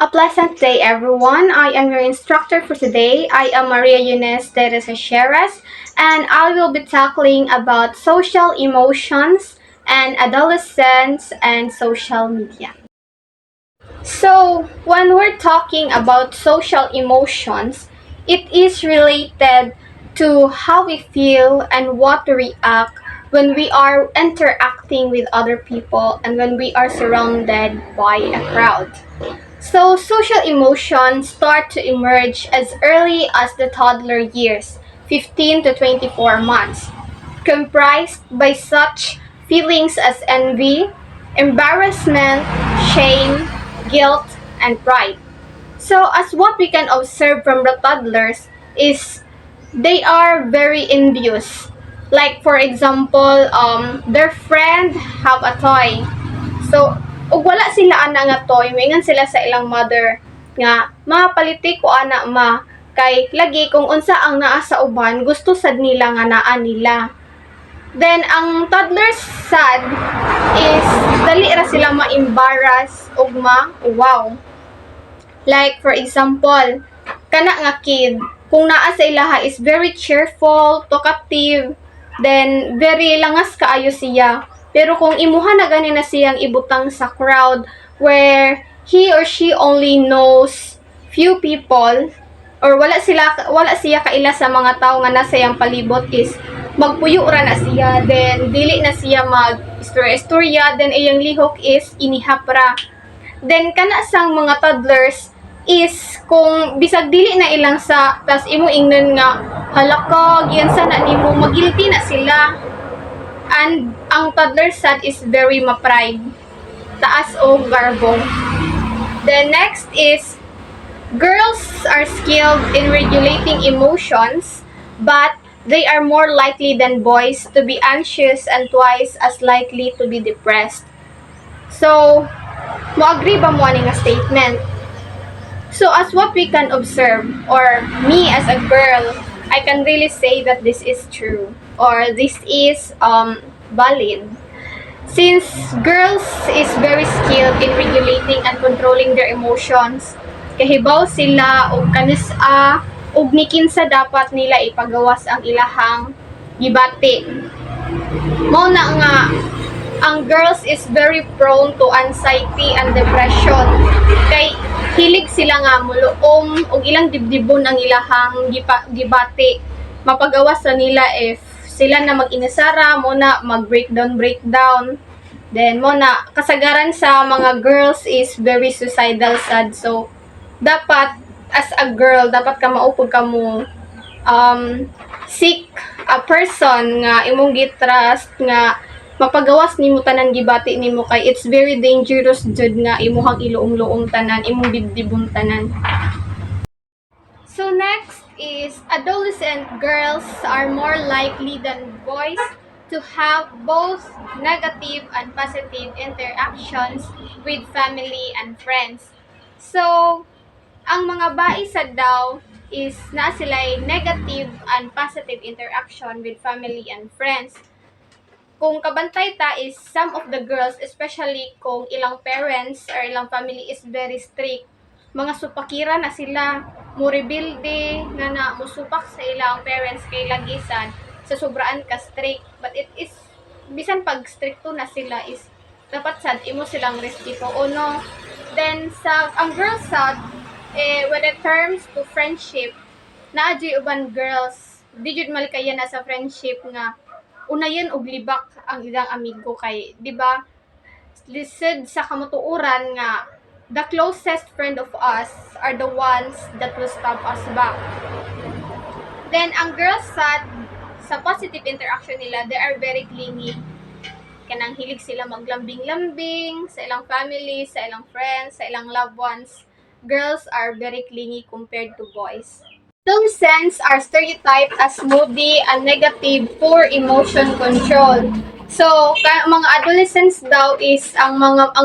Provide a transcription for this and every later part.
A pleasant day, everyone. I am your instructor for today. I am Maria Yunes Teresa Sheras, and I will be tackling about social emotions and adolescence and social media. So, when we're talking about social emotions, it is related to how we feel and what to react when we are interacting with other people and when we are surrounded by a crowd. So, social emotions start to emerge as early as the toddler years, 15 to 24 months, comprised by such feelings as envy, embarrassment, shame, guilt, and pride. So, as what we can observe from the toddlers is they are very envious. Like for example, their friend have a toy. So, ug wala sila ana nga toy, moingon sila sa ilang mother nga, "Ma, paliti ko ana ma." Kay lagi kung unsa ang naa sa uban, gusto sad nila nga naa nila. Then, ang toddler's sad is dali ra sila ma-embarrass ug ma-wow. Like, for example, kana nga kid, kung naa sa ilaha is very cheerful, talkative, then very langas kaayo siya. Pero kung imuha na gani na siyang ibutang sa crowd where he or she only knows few people or wala siya kaila sa mga tao nga nasa iyang palibot is magpuyo ra na siya, then dili na siya mag istorya, then iyang lihok is inihap ra. Then kana sang mga toddlers is kung bisag dili na ilang sa tas imo ingnon nga halaka giyan sana nimo magilty na sila. And ang toddler sad is very ma-pride, taas o garbo. The next is girls are skilled in regulating emotions, but they are more likely than boys to be anxious and twice as likely to be depressed. So, mo-agree ba mo ani nga statement? So, as what we can observe, or me as a girl, I can really say that this is true, or this is valid. Since girls is very skilled in regulating and controlling their emotions, kahibaw sila og kanis-a ug ni kinsa dapat nila ipagawas ang ilahang gibati. Mao na nga ang girls is very prone to anxiety and depression kay hilig sila nga muluom og ilang dibdibon ang ilahang gibati. Mapagawas sa nila if sila na mag-inasara mo na mag-breakdown. Then mo na kasagaran sa mga girls is very suicidal sad. So dapat as a girl dapat ka maupod ka mo seek a person nga imong gitrust nga mapagawas nimo tanan gibati nimo kay it's very dangerous jud nga imuhang iluom-luom tanan, imong dibdibon tanan. So next is adolescent girls are more likely than boys to have both negative and positive interactions with family and friends. So, ang mga baisa daw is na sila'y negative and positive interaction with family and friends. Kung kabantay ta is some of the girls, especially kung ilang parents or ilang family is very strict, mga supakira na sila, murebilde na musupak sa ilang parents kay lagisan sa sobraan ka strict. But it is, bisan pag stricto na sila is, dapat sad imo silang respeto o no. Then sa ang girls sad, when it terms to friendship, naadyoy uban girls, di jud malikaya na sa friendship nga unayan og libak ang ilang amigo kay di ba lisod sa kamutuoran nga the closest friend of us are the ones that will stab us back. Then ang girls sa positive interaction nila, they are very clingy. Kanang hilig sila maglambing-lambing sa ilang family, sa ilang friends, sa ilang loved ones. Girls are very clingy compared to boys. Adolescents are stereotyped as moody and negative, poor emotion control. So, mga adolescents daw is ang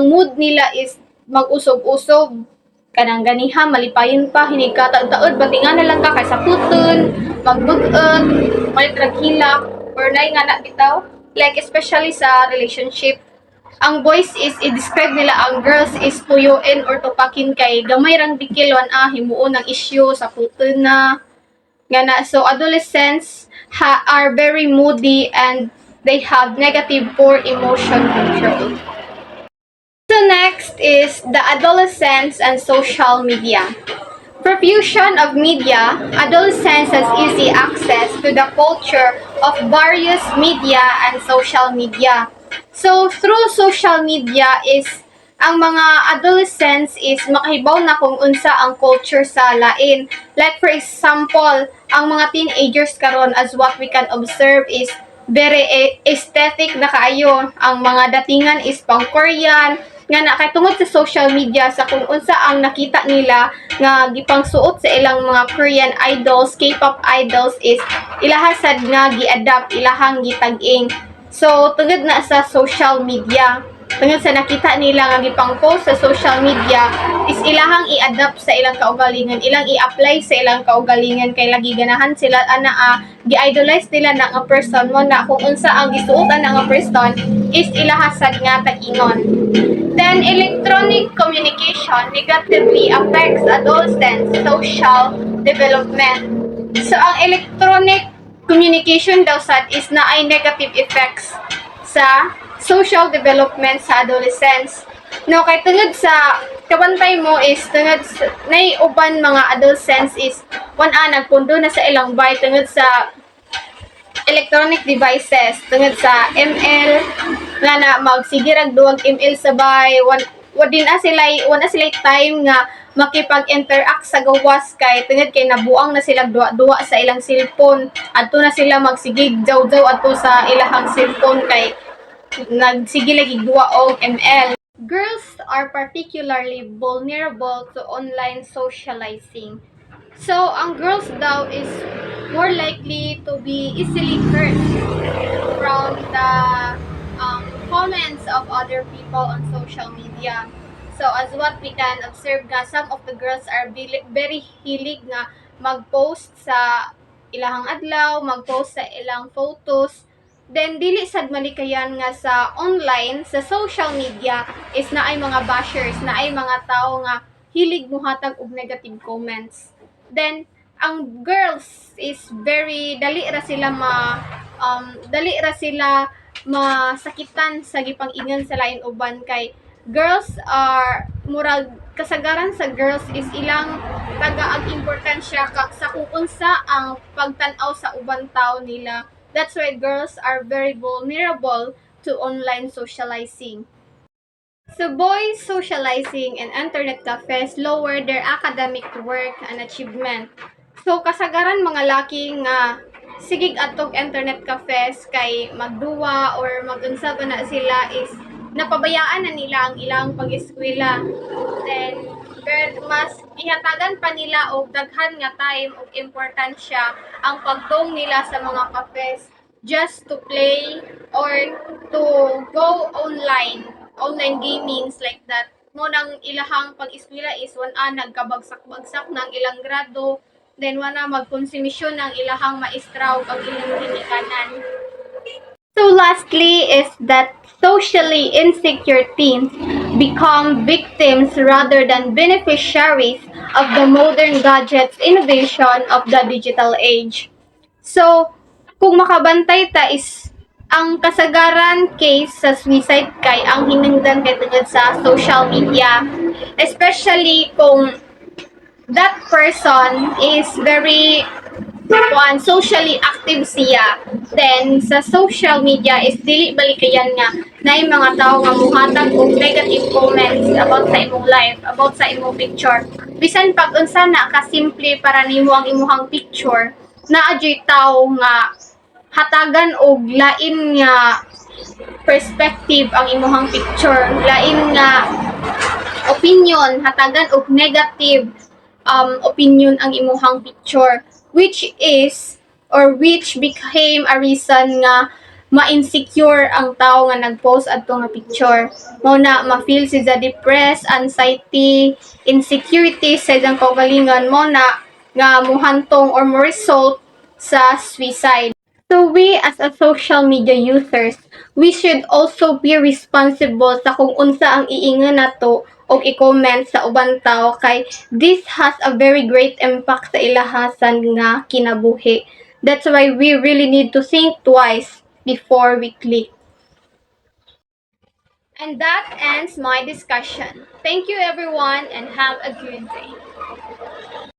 mood nila is mag-usog-usog, kanang ganiha, malipayon pa, hinigkataod-taod, batingan na lang ka kay sa puton, magbug-ot, malitrag hilak, or nay nga na bitaw. Like especially sa relationship. ang boys is i-describe nila ang girls is puyuin or tupakin kay gamay rang bikilon himuon ng issue sa puto na nga na. So adolescents are very moody and they have negative poor emotion control. So next is the adolescents and social media. Profusion of media, adolescents has easy access to the culture of various media and social media. So through social media is ang mga adolescents is makahibaw na kung unsa ang culture sa lain. Like for example, ang mga teenagers karon as what we can observe is very aesthetic na kaayo. Ang mga datingan is pang Korean, nga na kay tungod sa social media sa kung unsa ang nakita nila nga gipangsuot sa ilang mga Korean idols, K-pop idols is ilahasad nga gi-adapt ilahang gitag-ing. So tungod na sa social media, tungod sa nakita nila nga gipang-post sa social media is ilahang i-adapt sa ilang kaugalingan, ilang i-apply sa ilang kaugalingan kay lagi ganahan sila gi-idolize nila na nga person mo na kung unsa ang gisuotan na nga person is ilahasad nga tag-ingon. Then, electronic communication negatively affects adolescents' social development. So, ang electronic communication daw sad is na ay negative effects sa social development sa adolescents. No, kay tungod sa kabantay mo is tungod na uban mga adolescents is nagpundo na sa ilang bay tungod sa electronic devices tungod sa ML nga na magsigirag duwag ML sabay wala sila time nga makipag-interact sa gawas kay tungod kay nabuang na sila duwa sa ilang cellphone adto na sila magsigig jaw-jaw adto sa ilahang cellphone kay nagsige lagi duwa og ML. Girls are particularly vulnerable to online socializing. So, ang girls daw is more likely to be easily hurt from the comments of other people on social media. So, as what we can observe nga, some of the girls are very hilig nga mag-post sa ilahang adlaw, mag-post sa ilang photos. Then, dili sad malikayan nga sa online, sa social media, is na ay mga bashers, na ay mga tao nga hilig muhatag og negative comments. Then, ang girls is very dali ra sila masakitan sa gipang-ingan sa lain uban kay girls are murag kasagaran sa girls is ilang tagaag importansya sa kung unsa ang pagtan-aw sa ubang tao nila. That's why girls are very vulnerable to online socializing. So boys socializing and internet cafes lower their academic work and achievement. So kasagaran mga laki nga sigig atog internet cafes kay magduwa or magunsa ba na sila is napabayaan na nila ang ilang pag-eskwela. Then mas ihatagan pa nila og daghan nga time og importansya ang pagdong nila sa mga cafes just to play or to go online gamings like that. Mo nang ilahang pag-eskwela is nagkabagsak-bagsak ng ilang grado, then wana magkonsumisyon ng ilahang maestra ug ang ilang ginikanan. So lastly is that socially insecure teens become victims rather than beneficiaries of the modern gadgets innovation of the digital age. So, kung makabantay ta is ang kasagaran case sa suicide kay ang hinungdan kay tungod sa social media, especially kung that person is very socially active siya, then sa social media is dili balikayan nga na yung mga tao nga muhatag og negative comments about sa imong life, about sa imong picture. Bisan pag unsa na kasimple para nimo ang imong picture, naa jud tao nga hatagan og lain nga perspective ang imong picture, lain nga opinion, hatagan og negative opinion ang imong picture, which became a reason nga ma-insecure ang tao nga nag-post adto nga picture. Mao na ma-feel siya depressed, anxiety, insecurity sa iyang kaugalingon, mo na nga muhantong or mo result sa suicide. So we as a social media users, we should also be responsible sa kung unsa ang iingon nato o i-comment sa ubang tao kay this has a very great impact sa ilahasan nga kinabuhi. That's why we really need to think twice before we click. And that ends my discussion. Thank you everyone and have a good day.